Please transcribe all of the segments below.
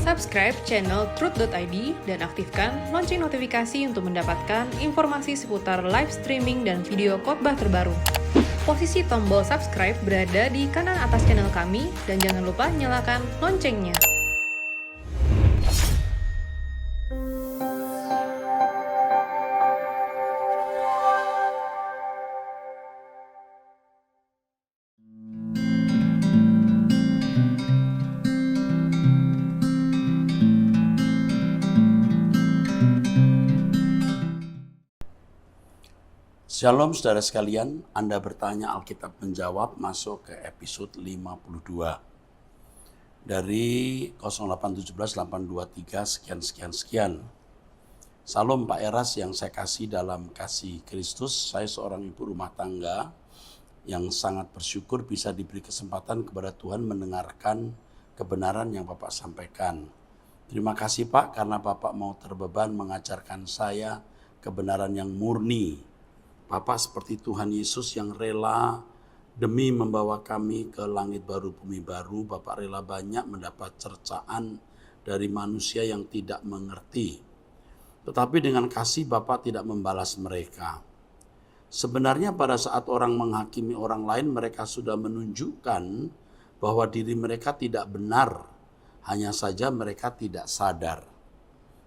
Subscribe channel Truth.id dan aktifkan lonceng notifikasi untuk mendapatkan informasi seputar live streaming dan video khotbah terbaru. Posisi tombol subscribe berada di kanan atas channel kami dan jangan lupa nyalakan loncengnya. Shalom saudara sekalian, Anda bertanya Alkitab menjawab masuk ke episode 52. Dari 0817-823 sekian. Salam Pak Eras yang saya kasih dalam kasih Kristus. Saya seorang ibu rumah tangga yang sangat bersyukur bisa diberi kesempatan kepada Tuhan mendengarkan kebenaran yang Bapak sampaikan. Terima kasih Pak karena Bapak mau terbeban mengajarkan saya kebenaran yang murni. Bapak seperti Tuhan Yesus yang rela demi membawa kami ke langit baru, bumi baru. Bapak rela banyak mendapat cercaan dari manusia yang tidak mengerti. Tetapi dengan kasih Bapak tidak membalas mereka. Sebenarnya pada saat orang menghakimi orang lain, mereka sudah menunjukkan bahwa diri mereka tidak benar. Hanya saja mereka tidak sadar.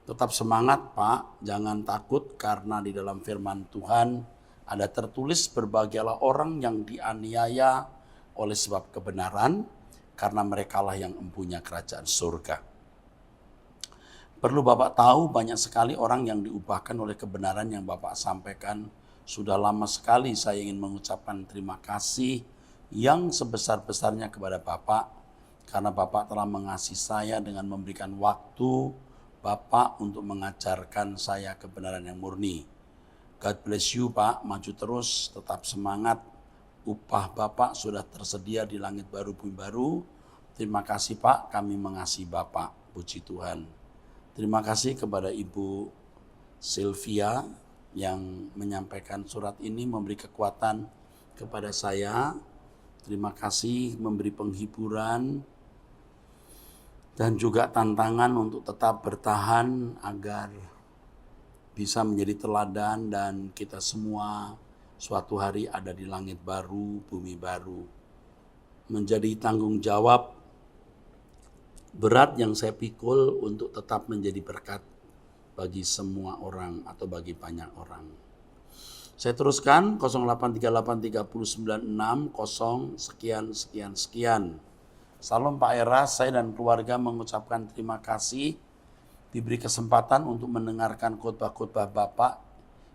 Tetap semangat Pak, jangan takut karena di dalam firman Tuhan ada tertulis berbahagialah orang yang dianiaya oleh sebab kebenaran, karena merekalah yang empunya kerajaan surga. Perlu Bapak tahu banyak sekali orang yang diubahkan oleh kebenaran yang Bapak sampaikan. Sudah lama sekali saya ingin mengucapkan terima kasih yang sebesar-besarnya kepada Bapak, karena Bapak telah mengasihi saya dengan memberikan waktu Bapak untuk mengajarkan saya kebenaran yang murni. God bless you Pak, maju terus, tetap semangat. Upah Bapak sudah tersedia di langit baru, bumi baru. Terima kasih Pak, kami mengasihi Bapak, puji Tuhan. Terima kasih kepada Ibu Sylvia yang menyampaikan surat ini, memberi kekuatan kepada saya. Terima kasih memberi penghiburan dan juga tantangan untuk tetap bertahan agar bisa menjadi teladan dan kita semua suatu hari ada di langit baru, bumi baru. Menjadi tanggung jawab berat yang saya pikul untuk tetap menjadi berkat bagi semua orang atau bagi banyak orang. Saya teruskan 08383960 sekian. Salam Pak Eras, saya dan keluarga mengucapkan terima kasih diberi kesempatan untuk mendengarkan khotbah-khotbah Bapak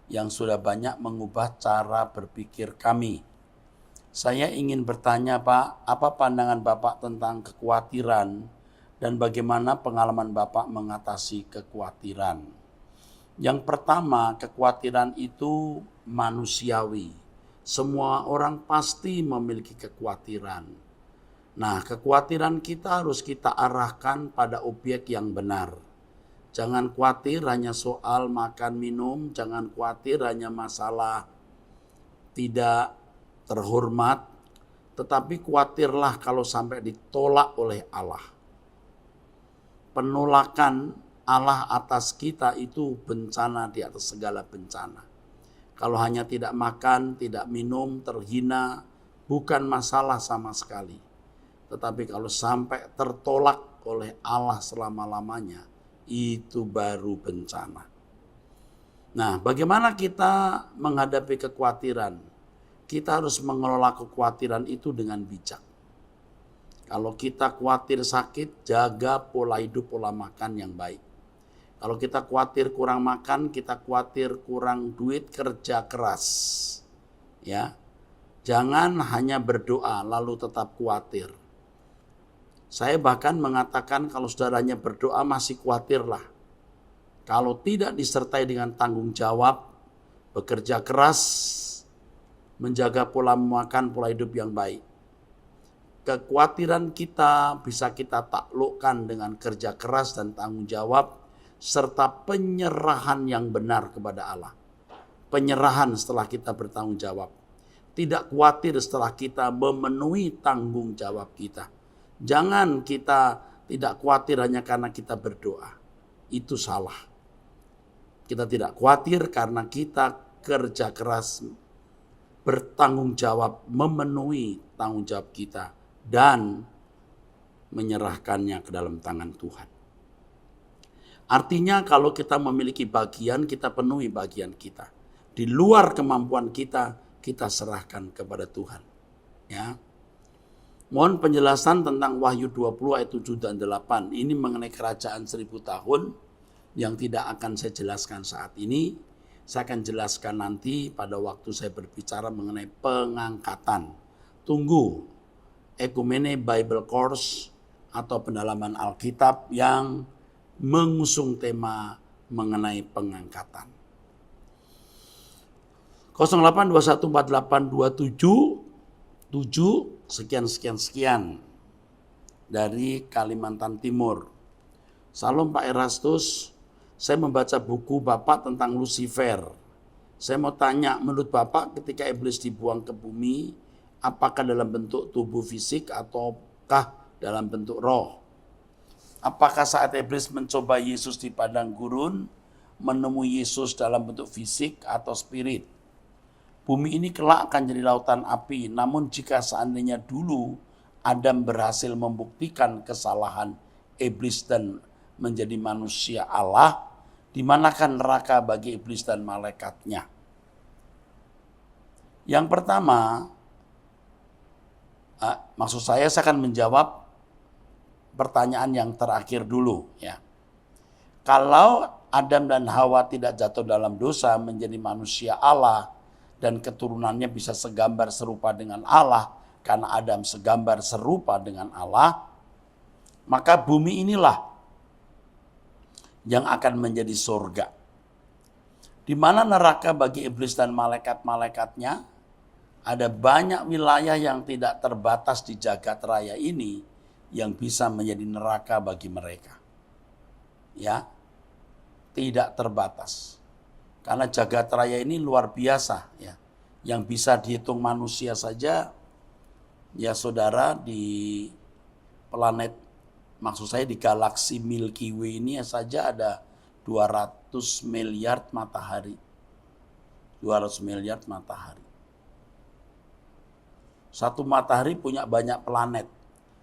yang sudah banyak mengubah cara berpikir kami. Saya ingin bertanya Pak, apa pandangan Bapak tentang kekhawatiran dan bagaimana pengalaman Bapak mengatasi kekhawatiran? Yang pertama, kekhawatiran itu manusiawi. Semua orang pasti memiliki kekhawatiran. Nah, kekhawatiran kita harus kita arahkan pada objek yang benar. Jangan khawatir hanya soal makan minum, jangan khawatir hanya masalah tidak terhormat, tetapi khawatirlah kalau sampai ditolak oleh Allah. Penolakan Allah atas kita itu bencana di atas segala bencana. Kalau hanya tidak makan, tidak minum, terhina, bukan masalah sama sekali. Tetapi kalau sampai tertolak oleh Allah selama-lamanya, itu baru bencana. Nah, bagaimana kita menghadapi kekhawatiran? Kita harus mengelola kekhawatiran itu dengan bijak. Kalau kita khawatir sakit, jaga pola hidup, pola makan yang baik. Kalau kita khawatir kurang makan, kita khawatir kurang duit, kerja keras. Ya. Jangan hanya berdoa lalu tetap khawatir. Saya bahkan mengatakan kalau saudaranya berdoa masih khawatirlah. Kalau tidak disertai dengan tanggung jawab, bekerja keras, menjaga pola makan, pola hidup yang baik. Kekhawatiran kita bisa kita taklukkan dengan kerja keras dan tanggung jawab, serta penyerahan yang benar kepada Allah. Penyerahan setelah kita bertanggung jawab. Tidak khawatir setelah kita memenuhi tanggung jawab kita. Jangan kita tidak khawatir hanya karena kita berdoa. Itu salah. Kita tidak khawatir karena kita kerja keras, bertanggung jawab, memenuhi tanggung jawab kita, dan menyerahkannya ke dalam tangan Tuhan. Artinya kalau kita memiliki bagian, kita penuhi bagian kita. Di luar kemampuan kita, kita serahkan kepada Tuhan. Ya. Mohon penjelasan tentang Wahyu 20 ayat 7 dan 8. Ini mengenai kerajaan 1000 tahun yang tidak akan saya jelaskan saat ini. Saya akan jelaskan nanti pada waktu saya berbicara mengenai pengangkatan. Tunggu Ekumene Bible Course atau pendalaman Alkitab yang mengusung tema mengenai pengangkatan. 08214827 sekian dari Kalimantan Timur. Salam Pak Erastus, saya membaca buku Bapak tentang Lucifer. Saya mau tanya, menurut Bapak ketika iblis dibuang ke bumi, apakah dalam bentuk tubuh fisik ataukah dalam bentuk roh? Apakah saat iblis mencoba Yesus di padang gurun, menemui Yesus dalam bentuk fisik atau spirit? Bumi ini kelak akan jadi lautan api, namun jika seandainya dulu Adam berhasil membuktikan kesalahan iblis dan menjadi manusia Allah, di manakah neraka bagi iblis dan malaikatnya? Yang pertama, maksud saya akan menjawab pertanyaan yang terakhir dulu. Ya. Kalau Adam dan Hawa tidak jatuh dalam dosa menjadi manusia Allah, dan keturunannya bisa segambar serupa dengan Allah, karena Adam segambar serupa dengan Allah, maka bumi inilah yang akan menjadi surga. Di mana neraka bagi iblis dan malaikat-malaikatnya? Ada banyak wilayah yang tidak terbatas di jagat raya ini yang bisa menjadi neraka bagi mereka. Ya, tidak terbatas. Karena jagat raya ini luar biasa, ya. Yang bisa dihitung manusia saja, ya saudara, di planet, maksud saya di galaksi Milky Way ini saja ada 200 miliar matahari. 200 miliar matahari. Satu matahari punya banyak planet.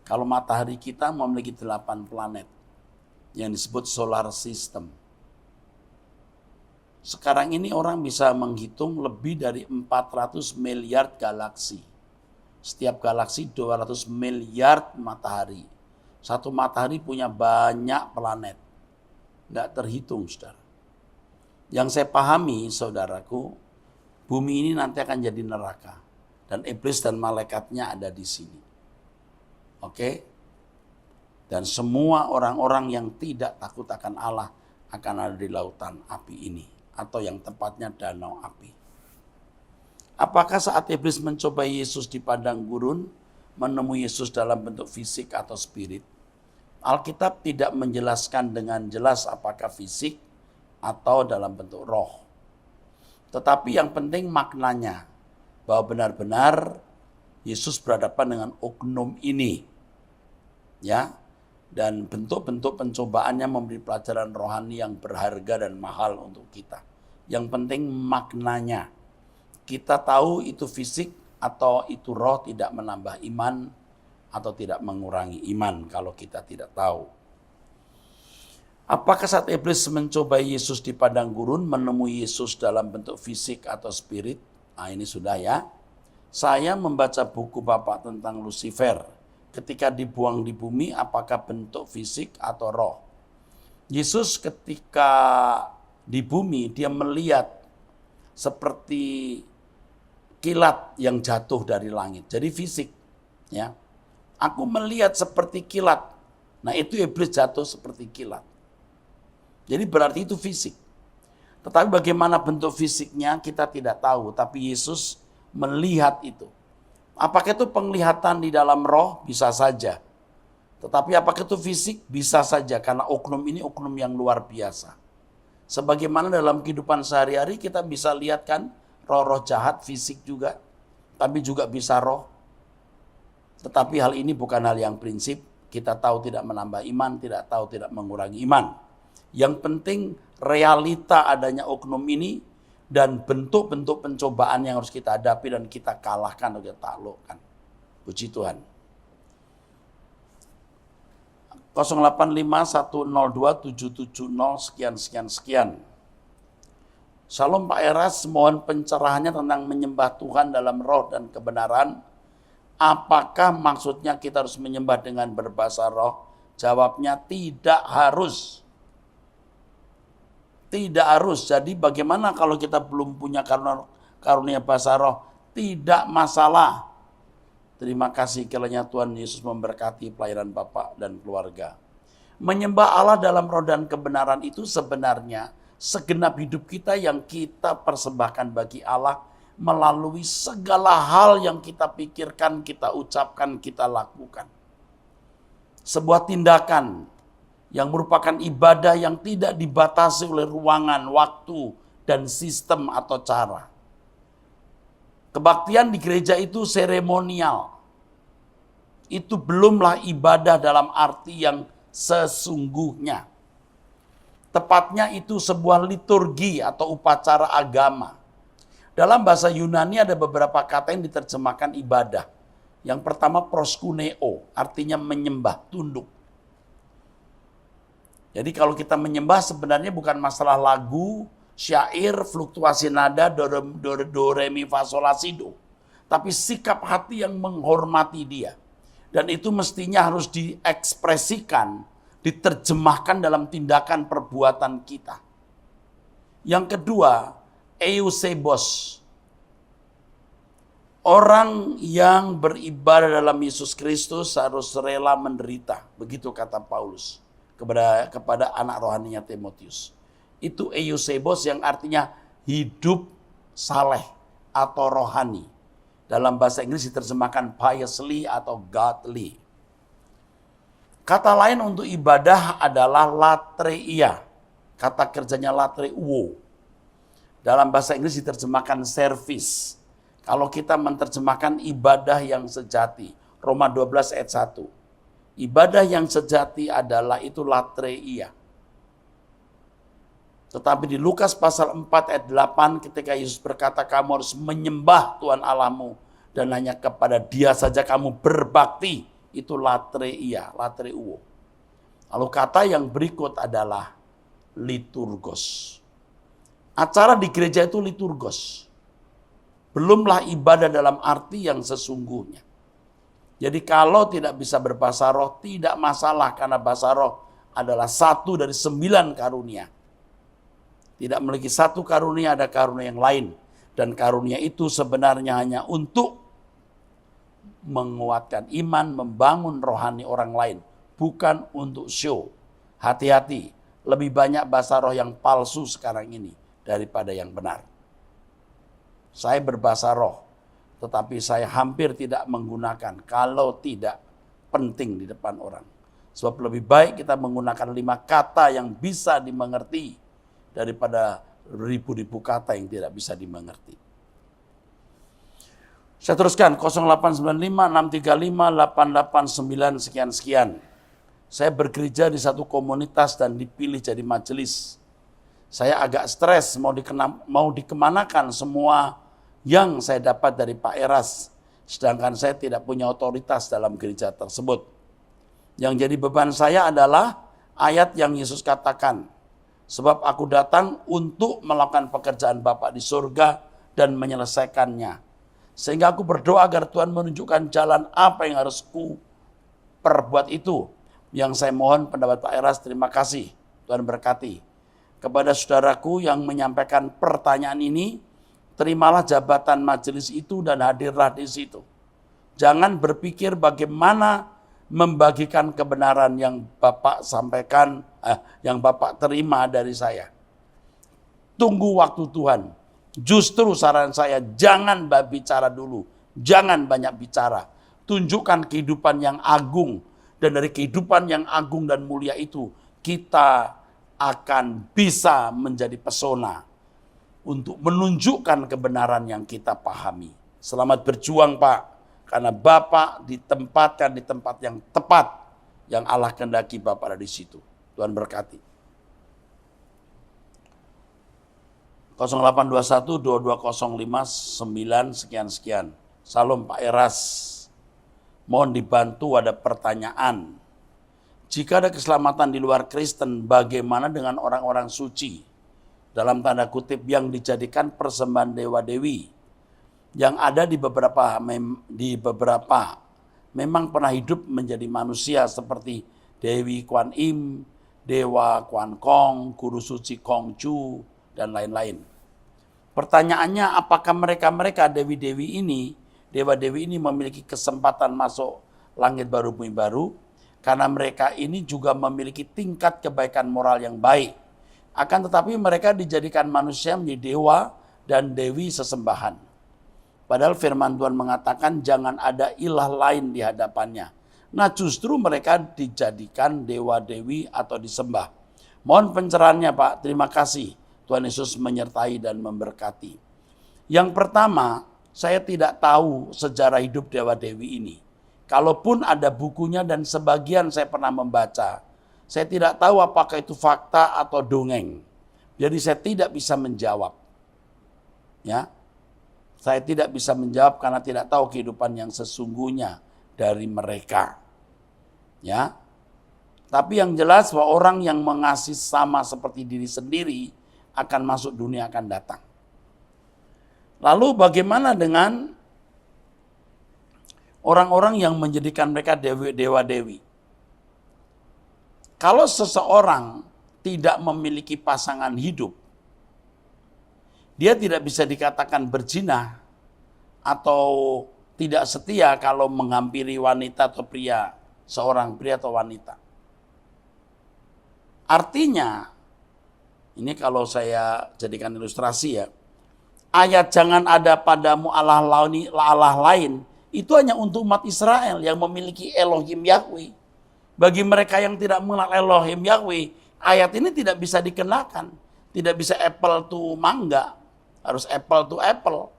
Kalau matahari kita memiliki 8 planet yang disebut solar system. Sekarang ini orang bisa menghitung lebih dari 400 miliar galaksi. Setiap galaksi 200 miliar matahari. Satu matahari punya banyak planet. Tidak terhitung, saudara. Yang saya pahami, saudaraku, bumi ini nanti akan jadi neraka. Dan iblis dan malaikatnya ada di sini. Oke? Dan semua orang-orang yang tidak takut akan Allah akan ada di lautan api ini. Atau yang tepatnya danau api. Apakah saat iblis mencoba Yesus di padang gurun, menemui Yesus dalam bentuk fisik atau spirit? Alkitab tidak menjelaskan dengan jelas apakah fisik atau dalam bentuk roh. Tetapi yang penting maknanya, bahwa benar-benar Yesus berhadapan dengan oknum ini. Ya, dan bentuk-bentuk pencobaannya memberi pelajaran rohani yang berharga dan mahal untuk kita. Yang penting maknanya. Kita tahu itu fisik atau itu roh tidak menambah iman atau tidak mengurangi iman kalau kita tidak tahu. Apakah saat iblis mencoba Yesus di padang gurun menemui Yesus dalam bentuk fisik atau spirit? Nah, ini sudah ya. Saya membaca buku Bapak tentang Lucifer. Ketika dibuang di bumi, apakah bentuk fisik atau roh? Yesus ketika di bumi, dia melihat seperti kilat yang jatuh dari langit. Jadi fisik. Ya. Aku melihat seperti kilat. Nah, itu iblis jatuh seperti kilat. Jadi berarti itu fisik. Tetapi bagaimana bentuk fisiknya kita tidak tahu. Tapi Yesus melihat itu. Apakah itu penglihatan di dalam roh? Bisa saja. Tetapi apakah itu fisik? Bisa saja. Karena oknum ini oknum yang luar biasa. Sebagaimana dalam kehidupan sehari-hari kita bisa lihat kan roh-roh jahat fisik juga. Tapi juga bisa roh. Tetapi hal ini bukan hal yang prinsip. Kita tahu tidak menambah iman, tidak tahu tidak mengurangi iman. Yang penting realita adanya oknum ini dan bentuk-bentuk pencobaan yang harus kita hadapi dan kita kalahkan atau kita taklukkan. Puji Tuhan. 0851027770 sekian. Shalom Pak Eras, mohon pencerahannya tentang menyembah Tuhan dalam roh dan kebenaran. Apakah maksudnya kita harus menyembah dengan berbahasa roh? Jawabnya tidak harus. Tidak harus. Jadi bagaimana kalau kita belum punya karunia bahasa roh? Tidak masalah. Terima kasih kiranya Tuhan Yesus memberkati pelayanan Bapak dan keluarga. Menyembah Allah dalam roh dan kebenaran itu sebenarnya segenap hidup kita yang kita persembahkan bagi Allah melalui segala hal yang kita pikirkan, kita ucapkan, kita lakukan. Sebuah tindakan yang merupakan ibadah yang tidak dibatasi oleh ruangan, waktu, dan sistem atau cara. Kebaktian di gereja itu seremonial. Itu belumlah ibadah dalam arti yang sesungguhnya. Tepatnya itu sebuah liturgi atau upacara agama. Dalam bahasa Yunani ada beberapa kata yang diterjemahkan ibadah. Yang pertama proskuneo, artinya menyembah, tunduk. Jadi kalau kita menyembah sebenarnya bukan masalah lagu, syair, fluktuasi nada, do, re, mi, fa, sol, la, si, do. Tapi sikap hati yang menghormati dia. Dan itu mestinya harus diekspresikan, diterjemahkan dalam tindakan perbuatan kita. Yang kedua, eusebos. Orang yang beribadah dalam Yesus Kristus harus rela menderita. Begitu kata Paulus kepada anak rohaninya Timotius. Itu eusebos yang artinya hidup saleh atau rohani. Dalam bahasa Inggris diterjemahkan piously atau godly. Kata lain untuk ibadah adalah latreia. Kata kerjanya latreuo. Dalam bahasa Inggris diterjemahkan service. Kalau kita menerjemahkan ibadah yang sejati. Roma 12 ayat 1. Ibadah yang sejati adalah itu latreia. Tetapi di Lukas pasal 4 ayat 8 ketika Yesus berkata kamu harus menyembah Tuhan Allahmu. Dan hanya kepada dia saja kamu berbakti. Itu latreia, latreuo. Lalu kata yang berikut adalah liturgos. Acara di gereja itu liturgos. Belumlah ibadah dalam arti yang sesungguhnya. Jadi kalau tidak bisa berbahasa roh, tidak masalah karena bahasa roh adalah satu dari 9 karunia. Tidak memiliki satu karunia, ada karunia yang lain. Dan karunia itu sebenarnya hanya untuk menguatkan iman, membangun rohani orang lain. Bukan untuk show. Hati-hati, lebih banyak bahasa roh yang palsu sekarang ini daripada yang benar. Saya berbahasa roh, tetapi saya hampir tidak menggunakan kalau tidak penting di depan orang. Sebab lebih baik kita menggunakan 5 kata yang bisa dimengerti daripada ribu-ribu kata yang tidak bisa dimengerti. Saya teruskan 0895-635-889 sekian. Saya bergereja di satu komunitas dan dipilih jadi majelis. Saya agak stres mau dikemanakan semua yang saya dapat dari Pak Eras. Sedangkan saya tidak punya otoritas dalam gereja tersebut. Yang jadi beban saya adalah ayat yang Yesus katakan. Sebab aku datang untuk melakukan pekerjaan Bapa di surga dan menyelesaikannya. Sehingga aku berdoa agar Tuhan menunjukkan jalan apa yang harus ku perbuat itu. Yang saya mohon pendapat Pak Eras, terima kasih. Tuhan berkati. Kepada saudaraku yang menyampaikan pertanyaan ini, terimalah jabatan majelis itu dan hadirlah di situ. Jangan berpikir bagaimana membagikan kebenaran yang Bapak sampaikan, yang Bapak terima dari saya. Tunggu waktu Tuhan. Justru saran saya, jangan bicara dulu. Jangan banyak bicara. Tunjukkan kehidupan yang agung. Dan dari kehidupan yang agung dan mulia itu, kita akan bisa menjadi pesona untuk menunjukkan kebenaran yang kita pahami. Selamat berjuang Pak, karena Bapak ditempatkan di tempat yang tepat, yang Allah kehendaki Bapak ada di situ. Tuhan berkati. 0821 2205 9 sekian. Salam Pak Eras. Mohon dibantu, ada pertanyaan. Jika ada keselamatan di luar Kristen, bagaimana dengan orang-orang suci? Dalam tanda kutip yang dijadikan persembahan dewa-dewi. Yang ada di beberapa memang pernah hidup menjadi manusia seperti Dewi Kuan Im, Dewa Kuan Kong, Guru Suci Kongcu, dan lain-lain. Pertanyaannya, apakah mereka dewi-dewi ini, dewa-dewi ini memiliki kesempatan masuk langit baru bumi baru? Karena mereka ini juga memiliki tingkat kebaikan moral yang baik. Akan tetapi mereka dijadikan manusia menjadi dewa dan dewi sesembahan. Padahal firman Tuhan mengatakan jangan ada ilah lain di hadapannya. Nah justru mereka dijadikan dewa-dewi atau disembah. Mohon pencerahannya Pak, terima kasih. Tuhan Yesus menyertai dan memberkati. Yang pertama, saya tidak tahu sejarah hidup dewa-dewi ini. Kalaupun ada bukunya dan sebagian saya pernah membaca, saya tidak tahu apakah itu fakta atau dongeng. Jadi saya tidak bisa menjawab. Ya, saya tidak bisa menjawab karena tidak tahu kehidupan yang sesungguhnya dari mereka. Ya, tapi yang jelas bahwa orang yang mengasihi sama seperti diri sendiri akan masuk dunia akan datang. Lalu bagaimana dengan orang-orang yang menjadikan mereka dewa-dewi? Kalau seseorang tidak memiliki pasangan hidup, dia tidak bisa dikatakan berzina atau tidak setia kalau menghampiri wanita atau pria, seorang pria atau wanita. Artinya, ini kalau saya jadikan ilustrasi ya, ayat jangan ada padamu Allah lain, itu hanya untuk umat Israel yang memiliki Elohim Yahweh. Bagi mereka yang tidak mengenal Elohim Yahweh, ayat ini tidak bisa dikenakan. Tidak bisa apple to mangga, harus apple to apple.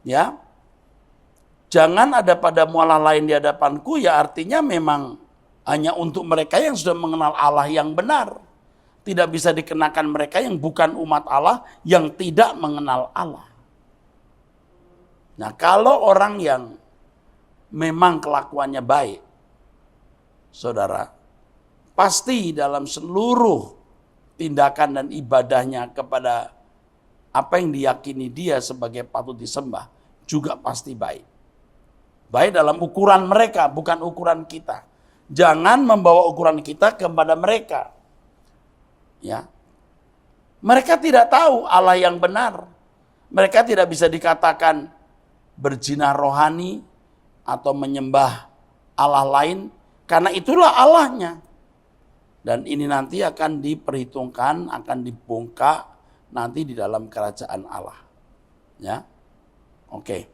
Ya, jangan ada padamu Allah lain di hadapanku, ya artinya memang hanya untuk mereka yang sudah mengenal Allah yang benar. Tidak bisa dikenakan mereka yang bukan umat Allah, yang tidak mengenal Allah. Nah, kalau orang yang memang kelakuannya baik, saudara, pasti dalam seluruh tindakan dan ibadahnya kepada apa yang diyakini dia sebagai patut disembah, juga pasti baik. Baik dalam ukuran mereka, bukan ukuran kita. Jangan membawa ukuran kita kepada mereka. Ya. Mereka tidak tahu Allah yang benar. Mereka tidak bisa dikatakan berzina rohani atau menyembah Allah lain, karena itulah Allahnya. Dan ini nanti akan diperhitungkan, akan dibongkar nanti di dalam kerajaan Allah. Ya. Oke.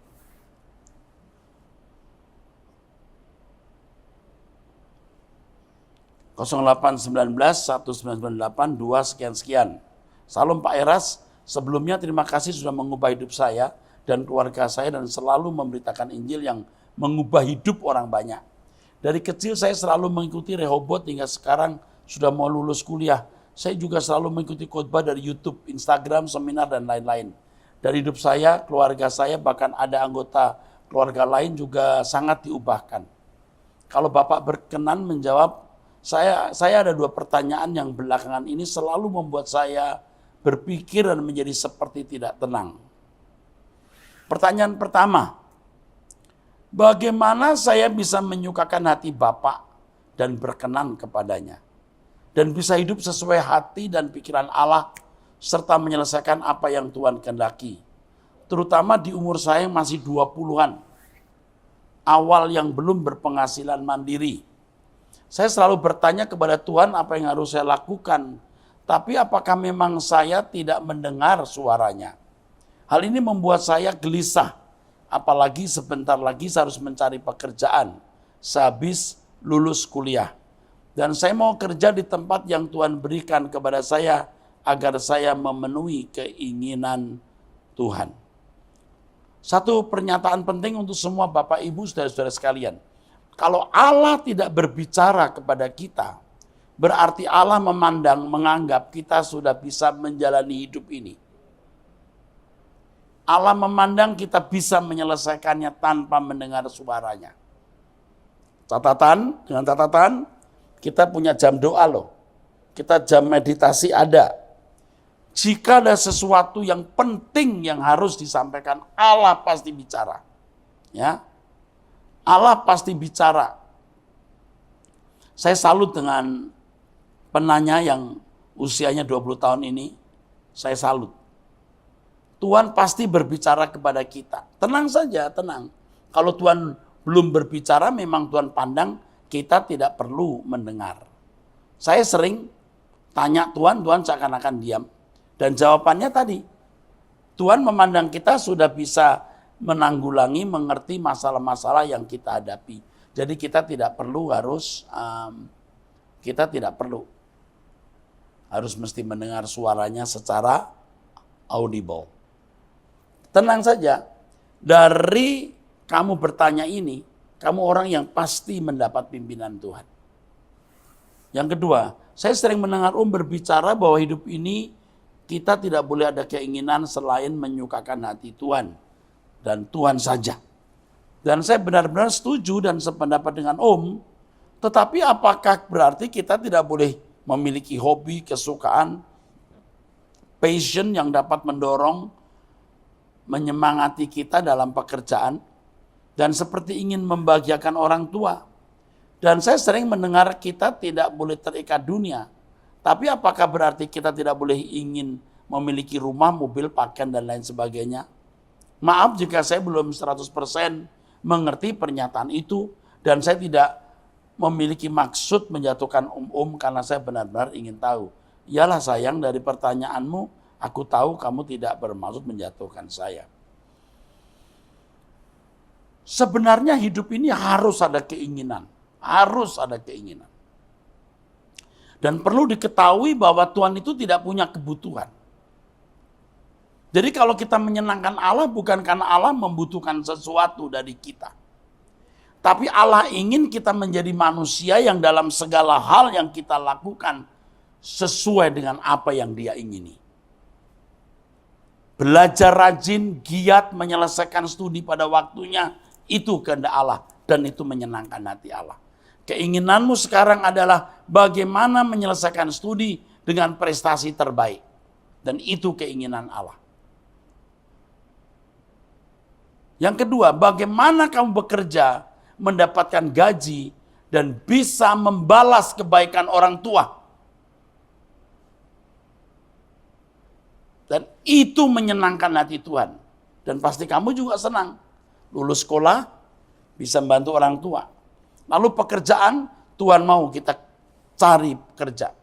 (0819 1998 2 sekian. Salam Pak Eras, sebelumnya terima kasih sudah mengubah hidup saya dan keluarga saya dan selalu memberitakan Injil yang mengubah hidup orang banyak. Dari kecil saya selalu mengikuti Rehobot hingga sekarang sudah mau lulus kuliah. Saya juga selalu mengikuti khotbah dari YouTube, Instagram, seminar dan lain-lain. Dari hidup saya, keluarga saya, bahkan ada anggota keluarga lain juga sangat diubahkan. Kalau Bapak berkenan menjawab, saya ada 2 pertanyaan yang belakangan ini selalu membuat saya berpikir dan menjadi seperti tidak tenang. Pertanyaan pertama, bagaimana saya bisa menyukakan hati Bapak dan berkenan kepadanya? Dan bisa hidup sesuai hati dan pikiran Allah serta menyelesaikan apa yang Tuhan kehendaki. Terutama di umur saya yang masih 20-an. Awal yang belum berpenghasilan mandiri. Saya selalu bertanya kepada Tuhan apa yang harus saya lakukan. Tapi apakah memang saya tidak mendengar suaranya? Hal ini membuat saya gelisah. Apalagi sebentar lagi saya harus mencari pekerjaan sehabis lulus kuliah. Dan saya mau kerja di tempat yang Tuhan berikan kepada saya agar saya memenuhi keinginan Tuhan. Satu pernyataan penting untuk semua Bapak Ibu saudara-saudara sekalian. Kalau Allah tidak berbicara kepada kita, berarti Allah menganggap kita sudah bisa menjalani hidup ini. Allah memandang kita bisa menyelesaikannya tanpa mendengar suaranya. Dengan catatan, kita punya jam doa loh. Kita jam meditasi ada. Jika ada sesuatu yang penting yang harus disampaikan, Allah pasti bicara. Ya, Allah pasti bicara. Saya salut dengan penanya yang usianya 20 tahun ini. Saya salut. Tuhan pasti berbicara kepada kita. Tenang saja, tenang. Kalau Tuhan belum berbicara, memang Tuhan pandang kita tidak perlu mendengar. Saya sering tanya Tuhan, Tuhan seakan-akan diam. Dan jawabannya tadi, Tuhan memandang kita sudah bisa menanggulangi, mengerti masalah-masalah yang kita hadapi. Jadi kita tidak perlu harus mesti mendengar suaranya secara audible. Tenang saja, dari kamu bertanya ini, kamu orang yang pasti mendapat pimpinan Tuhan. Yang kedua, saya sering mendengar berbicara bahwa hidup ini kita tidak boleh ada keinginan selain menyukakan hati Tuhan. Dan Tuhan saja. Dan saya benar-benar setuju dan sependapat dengan tetapi apakah berarti kita tidak boleh memiliki hobi, kesukaan, passion yang dapat mendorong, menyemangati kita dalam pekerjaan, dan seperti ingin membahagiakan orang tua. Dan saya sering mendengar kita tidak boleh terikat dunia. Tapi apakah berarti kita tidak boleh ingin memiliki rumah, mobil, pakaian, dan lain sebagainya? Maaf jika saya belum 100% mengerti pernyataan itu, dan saya tidak memiliki maksud menjatuhkan karena saya benar-benar ingin tahu. Iyalah sayang, dari pertanyaanmu, aku tahu kamu tidak bermaksud menjatuhkan saya. Sebenarnya hidup ini harus ada keinginan. Harus ada keinginan. Dan perlu diketahui bahwa Tuhan itu tidak punya kebutuhan. Jadi kalau kita menyenangkan Allah bukan karena Allah membutuhkan sesuatu dari kita. Tapi Allah ingin kita menjadi manusia yang dalam segala hal yang kita lakukan sesuai dengan apa yang Dia ingini. Belajar rajin, giat, menyelesaikan studi pada waktunya, itu kehendak Allah dan itu menyenangkan hati Allah. Keinginanmu sekarang adalah bagaimana menyelesaikan studi dengan prestasi terbaik. Dan itu keinginan Allah. Yang kedua, bagaimana kamu bekerja, mendapatkan gaji, dan bisa membalas kebaikan orang tua. Dan itu menyenangkan hati Tuhan. Dan pasti kamu juga senang. Lulus sekolah, bisa membantu orang tua. Lalu pekerjaan, Tuhan mau kita cari kerja.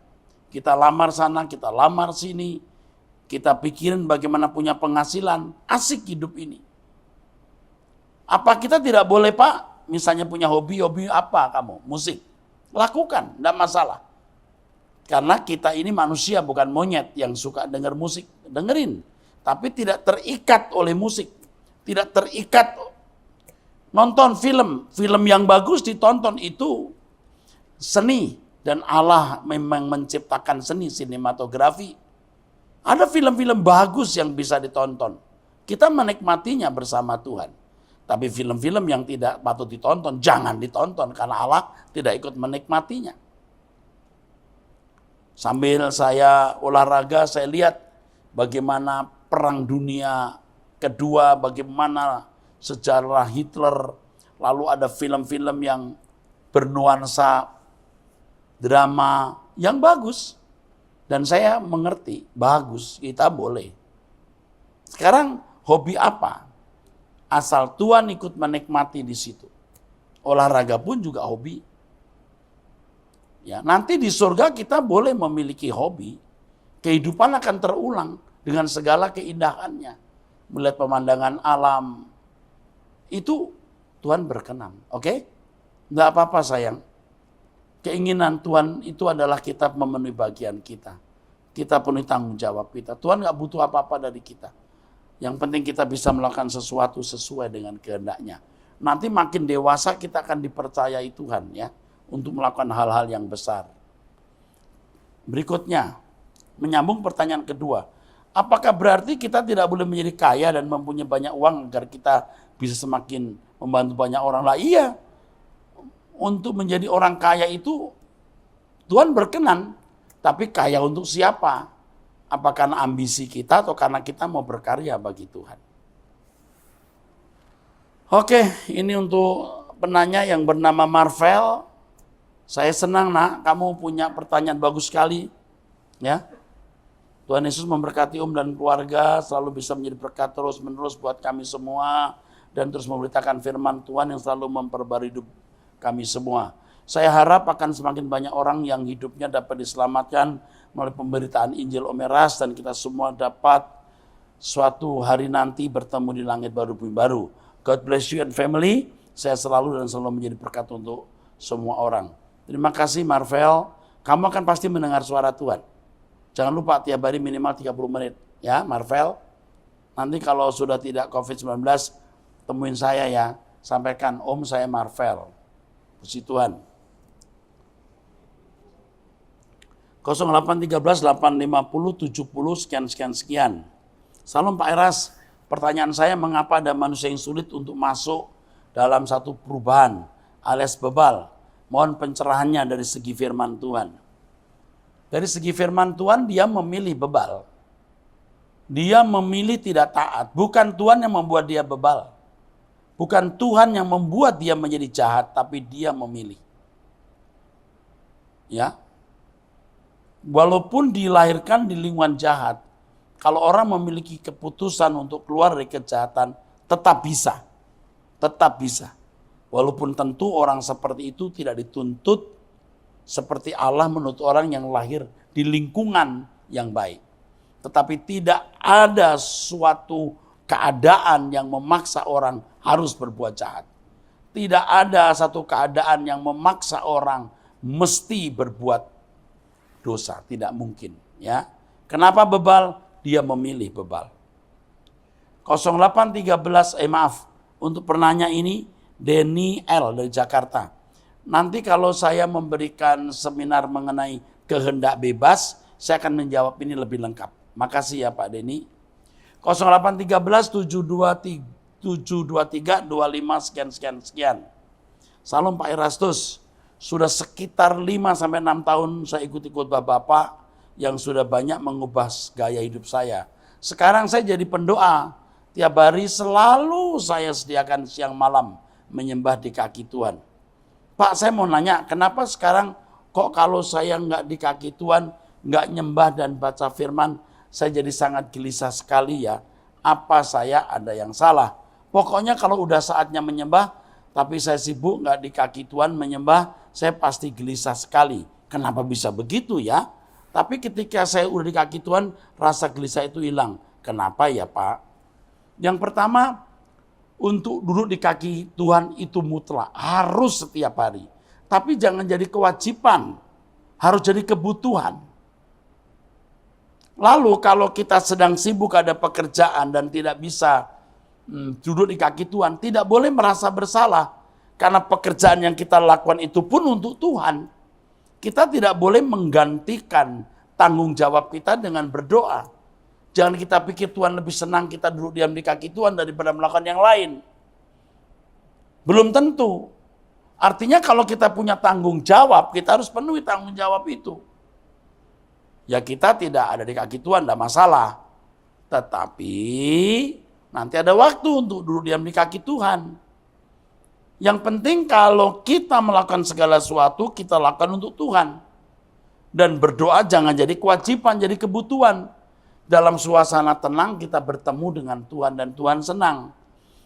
Kita lamar sana, kita lamar sini. Kita pikirin bagaimana punya penghasilan. Asik hidup ini. Apa kita tidak boleh Pak? Misalnya punya hobi apa kamu? Musik. Lakukan, tidak masalah. Karena kita ini manusia bukan monyet yang suka dengar musik. Dengerin. Tapi tidak terikat oleh musik. Tidak terikat nonton film. Film yang bagus ditonton itu seni. Dan Allah memang menciptakan seni sinematografi. Ada film-film bagus yang bisa ditonton. Kita menikmatinya bersama Tuhan. Tapi film-film yang tidak patut ditonton, jangan ditonton. Karena Allah tidak ikut menikmatinya. Sambil saya olahraga, saya lihat bagaimana Perang Dunia Kedua, bagaimana sejarah Hitler, lalu ada film-film yang bernuansa drama yang bagus. Dan saya mengerti, bagus, kita boleh. Sekarang hobi apa? Asal Tuhan ikut menikmati di situ. Olahraga pun juga hobi. Ya, nanti di surga kita boleh memiliki hobi. Kehidupan akan terulang dengan segala keindahannya. Melihat pemandangan alam. Itu Tuhan berkenan. Oke? Enggak apa-apa sayang. Keinginan Tuhan itu adalah kita memenuhi bagian kita. Kita penuhi tanggung jawab kita. Tuhan enggak butuh apa-apa dari kita. Yang penting kita bisa melakukan sesuatu sesuai dengan kehendak-Nya. nanti makin dewasa kita akan dipercayai Tuhan ya untuk melakukan hal-hal yang besar. Berikutnya, menyambung pertanyaan kedua. Apakah berarti kita tidak boleh menjadi kaya dan mempunyai banyak uang agar kita bisa semakin membantu banyak orang? Lah iya, untuk menjadi orang kaya itu Tuhan berkenan, tapi kaya untuk siapa? Apa karena ambisi kita atau karena kita mau berkarya bagi Tuhan? Oke, ini untuk penanya yang bernama Marvel. Saya senang nak, kamu punya pertanyaan bagus sekali. Ya, Tuhan Yesus memberkati dan keluarga, selalu bisa menjadi berkat terus menerus buat kami semua. Dan terus memberitakan firman Tuhan yang selalu memperbarui hidup kami semua. Saya harap akan semakin banyak orang yang hidupnya dapat diselamatkan melalui pemberitaan Injil Om Eras, dan kita semua dapat suatu hari nanti bertemu di langit baru bumi baru. God bless you and family. Saya selalu dan selalu menjadi berkat untuk semua orang. Terima kasih Marvel. Kamu akan pasti mendengar suara Tuhan. Jangan lupa tiap hari minimal 30 menit. Ya Marvel. Nanti kalau sudah tidak COVID-19, temuin saya ya. Sampaikan, Om saya Marvel. Puji Tuhan. 0813 850 70 sekian. Salam Pak Eras, pertanyaan saya mengapa ada manusia yang sulit untuk masuk dalam satu perubahan alias bebal? Mohon pencerahannya dari segi firman Tuhan. Dari segi firman Tuhan dia memilih bebal. Dia memilih tidak taat. Bukan Tuhan yang membuat dia bebal. Bukan Tuhan yang membuat dia menjadi jahat, tapi dia memilih. Ya. Walaupun dilahirkan di lingkungan jahat, kalau orang memiliki keputusan untuk keluar dari kejahatan, tetap bisa. Tetap bisa. Walaupun tentu orang seperti itu tidak dituntut seperti Allah menuntut orang yang lahir di lingkungan yang baik. Tetapi tidak ada suatu keadaan yang memaksa orang harus berbuat jahat. Tidak ada satu keadaan yang memaksa orang mesti berbuat dosa, tidak mungkin ya. Kenapa bebal? Dia memilih bebal. 0813 untuk penanya ini Denny L dari Jakarta. Nanti kalau saya memberikan seminar mengenai kehendak bebas, saya akan menjawab ini lebih lengkap. Makasih ya Pak Denny. 0813 723 25 sekian. Salam Pak Erastus. Sudah sekitar 5-6 tahun saya ikut-ikut Bapak yang sudah banyak mengubah gaya hidup saya. Sekarang saya jadi pendoa. Tiap hari selalu saya sediakan siang malam menyembah di kaki Tuhan. Pak, saya mau nanya, kenapa sekarang kok kalau saya nggak di kaki Tuhan, nggak nyembah dan baca firman, saya jadi sangat gelisah sekali ya. Apa saya ada yang salah? Pokoknya kalau udah saatnya menyembah, tapi saya sibuk nggak di kaki Tuhan menyembah, saya pasti gelisah sekali. Kenapa bisa begitu ya? Tapi ketika saya udah di kaki Tuhan, rasa gelisah itu hilang. Kenapa ya Pak? Yang pertama, untuk duduk di kaki Tuhan itu mutlak. Harus setiap hari. Tapi jangan jadi kewajiban. Harus jadi kebutuhan. Lalu kalau kita sedang sibuk ada pekerjaan dan tidak bisa duduk di kaki Tuhan, tidak boleh merasa bersalah. Karena pekerjaan yang kita lakukan itu pun untuk Tuhan. Kita tidak boleh menggantikan tanggung jawab kita dengan berdoa. Jangan kita pikir Tuhan lebih senang kita duduk diam di kaki Tuhan daripada melakukan yang lain. Belum tentu. Artinya kalau kita punya tanggung jawab, kita harus penuhi tanggung jawab itu. Ya kita tidak ada di kaki Tuhan, tidak masalah. Tetapi nanti ada waktu untuk duduk diam di kaki Tuhan. Yang penting kalau kita melakukan segala sesuatu, kita lakukan untuk Tuhan. Dan berdoa jangan jadi kewajiban, jadi kebutuhan. Dalam suasana tenang kita bertemu dengan Tuhan dan Tuhan senang.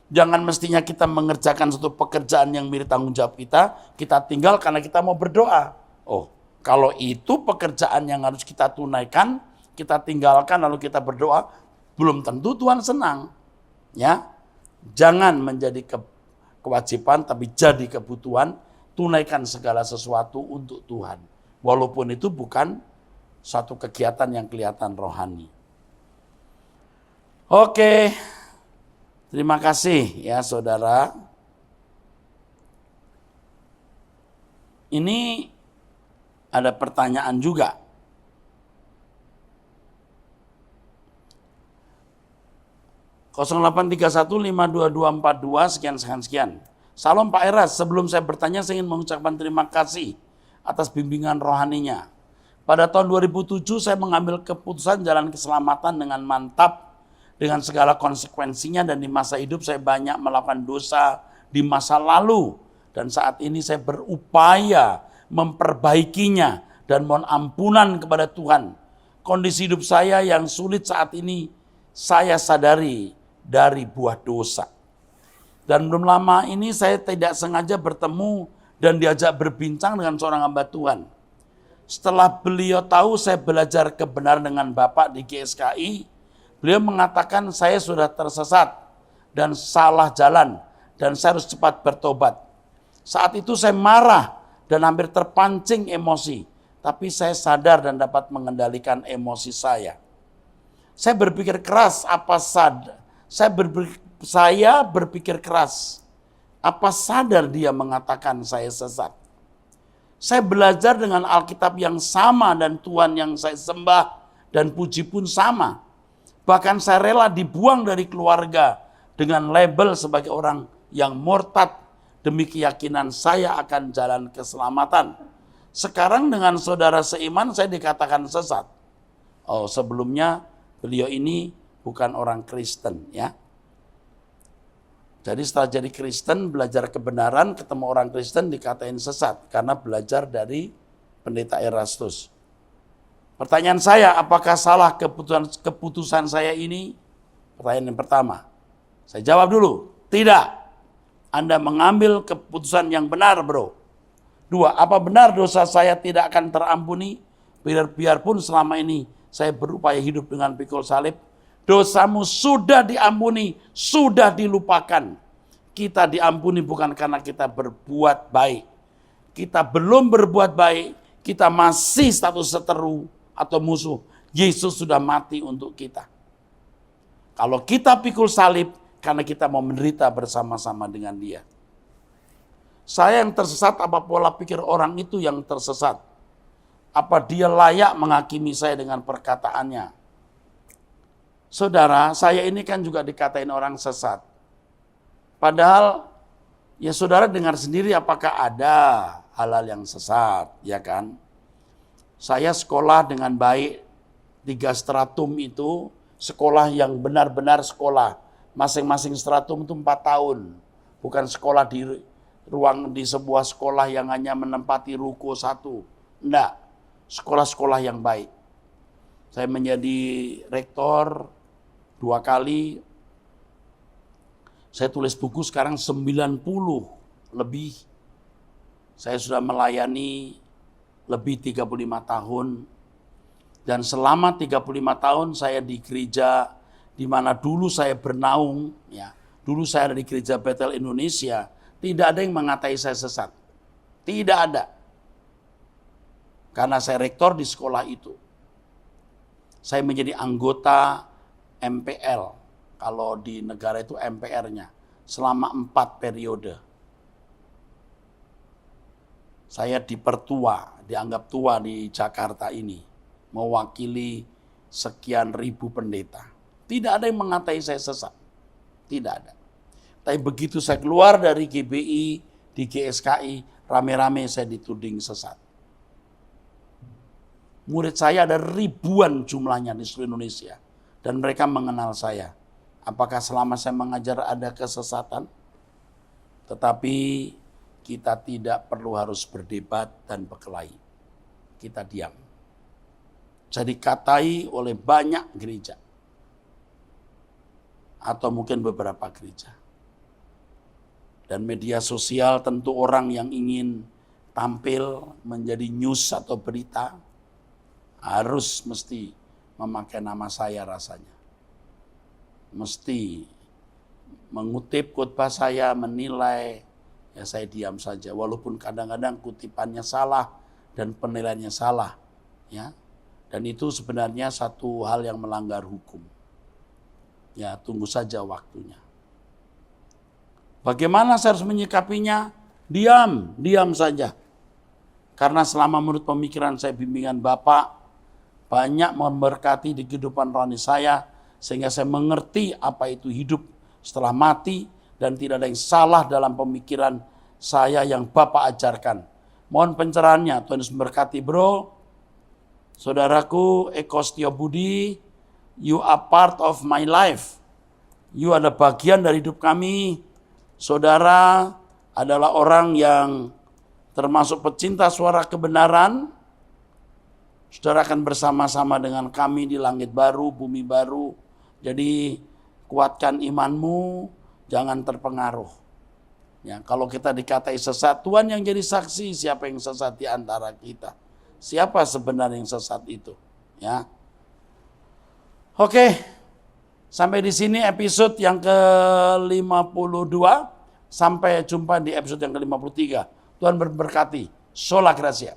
Jangan mestinya kita mengerjakan suatu pekerjaan yang mirip tanggung jawab kita tinggal karena kita mau berdoa. Oh, kalau itu pekerjaan yang harus kita tunaikan, kita tinggalkan lalu kita berdoa, belum tentu Tuhan senang. Ya, jangan menjadi kewajiban tapi jadi kebutuhan, tunaikan segala sesuatu untuk Tuhan. Walaupun itu bukan suatu kegiatan yang kelihatan rohani. Oke, terima kasih ya saudara. Ini ada pertanyaan juga. (0831522242) sekian. Salam Pak Eras, sebelum saya bertanya saya ingin mengucapkan terima kasih atas bimbingan rohaninya. Pada tahun 2007 saya mengambil keputusan jalan keselamatan dengan mantap dengan segala konsekuensinya, dan di masa hidup saya banyak melakukan dosa di masa lalu, dan saat ini saya berupaya memperbaikinya dan mohon ampunan kepada Tuhan. Kondisi hidup saya yang sulit saat ini saya sadari dari buah dosa. Dan belum lama ini saya tidak sengaja bertemu dan diajak berbincang dengan seorang hamba Tuhan. Setelah beliau tahu saya belajar kebenaran dengan Bapak di GSKI, beliau mengatakan saya sudah tersesat dan salah jalan dan saya harus cepat bertobat. Saat itu saya marah dan hampir terpancing emosi, tapi saya sadar dan dapat mengendalikan emosi saya. Saya berpikir keras, saya berpikir keras, apa sadar dia mengatakan saya sesat? Saya belajar dengan Alkitab yang sama dan Tuhan yang saya sembah dan puji pun sama. Bahkan saya rela dibuang dari keluarga dengan label sebagai orang yang murtad demi keyakinan saya akan jalan keselamatan. Sekarang dengan saudara seiman saya dikatakan sesat. Oh, sebelumnya beliau ini bukan orang Kristen, ya. Jadi setelah jadi Kristen, belajar kebenaran, ketemu orang Kristen dikatain sesat karena belajar dari pendeta Erastus. Pertanyaan saya, apakah salah keputusan saya ini? Pertanyaan yang pertama. Saya jawab dulu, tidak. Anda mengambil keputusan yang benar, bro. Dua, apa benar dosa saya tidak akan terampuni? Biarpun selama ini saya berupaya hidup dengan pikul salib, dosamu sudah diampuni, sudah dilupakan. Kita diampuni bukan karena kita berbuat baik. Kita belum berbuat baik, kita masih status seteru atau musuh. Yesus sudah mati untuk kita. Kalau kita pikul salib, karena kita mau menderita bersama-sama dengan dia. Saya yang tersesat, apa pola pikir orang itu yang tersesat? Apa dia layak menghakimi saya dengan perkataannya? Saudara, saya ini kan juga dikatain orang sesat. Padahal, ya saudara dengar sendiri apakah ada hal-hal yang sesat, ya kan? Saya sekolah dengan baik, 3 stratum itu, sekolah yang benar-benar sekolah. Masing-masing stratum itu 4 tahun. Bukan sekolah di sebuah sekolah yang hanya menempati ruko 1. Enggak, sekolah-sekolah yang baik. Saya menjadi rektor 2 kali. Saya tulis buku sekarang 90 lebih. Saya sudah melayani lebih 35 tahun. Dan selama 35 tahun saya di gereja di mana dulu saya bernaung, ya. Dulu saya ada di Gereja Bethel Indonesia, tidak ada yang mengatai saya sesat. Tidak ada. Karena saya rektor di sekolah itu. Saya menjadi anggota MPL, kalau di negara itu MPR-nya, selama 4 periode. Saya dipertua, dianggap tua di Jakarta ini, mewakili sekian ribu pendeta. Tidak ada yang mengatai saya sesat, tidak ada. Tapi begitu saya keluar dari GBI, di GSKI, rame-rame saya dituding sesat. Murid saya ada ribuan jumlahnya di seluruh Indonesia. Dan mereka mengenal saya. Apakah selama saya mengajar ada kesesatan? Tetapi kita tidak perlu harus berdebat dan berkelahi. Kita diam. Jadi dikatai oleh banyak gereja. Atau mungkin beberapa gereja. Dan media sosial tentu orang yang ingin tampil menjadi news atau berita harus mesti memakai nama saya rasanya. Mesti mengutip khotbah saya, menilai, ya saya diam saja. Walaupun kadang-kadang kutipannya salah dan penilaiannya salah. Ya. Dan itu sebenarnya satu hal yang melanggar hukum. Ya, tunggu saja waktunya. Bagaimana saya harus menyikapinya? Diam saja. Karena selama menurut pemikiran saya, bimbingan Bapak, banyak memberkati di kehidupan rohani saya, sehingga saya mengerti apa itu hidup setelah mati, dan tidak ada yang salah dalam pemikiran saya yang Bapak ajarkan. Mohon pencerahannya, Tuhan Yesus memberkati bro. Saudaraku Eko Setio Budi, you are part of my life. You adalah bagian dari hidup kami. Saudara adalah orang yang termasuk pecinta suara kebenaran. Saudara akan bersama-sama dengan kami di langit baru, bumi baru. Jadi kuatkan imanmu, jangan terpengaruh. Ya, kalau kita dikatai sesat, Tuhan yang jadi saksi siapa yang sesat di antara kita. Siapa sebenarnya yang sesat itu? Ya. Oke, sampai di sini episode yang ke-52. Sampai jumpa di episode yang ke-53. Tuhan berberkati. Sola Gracia.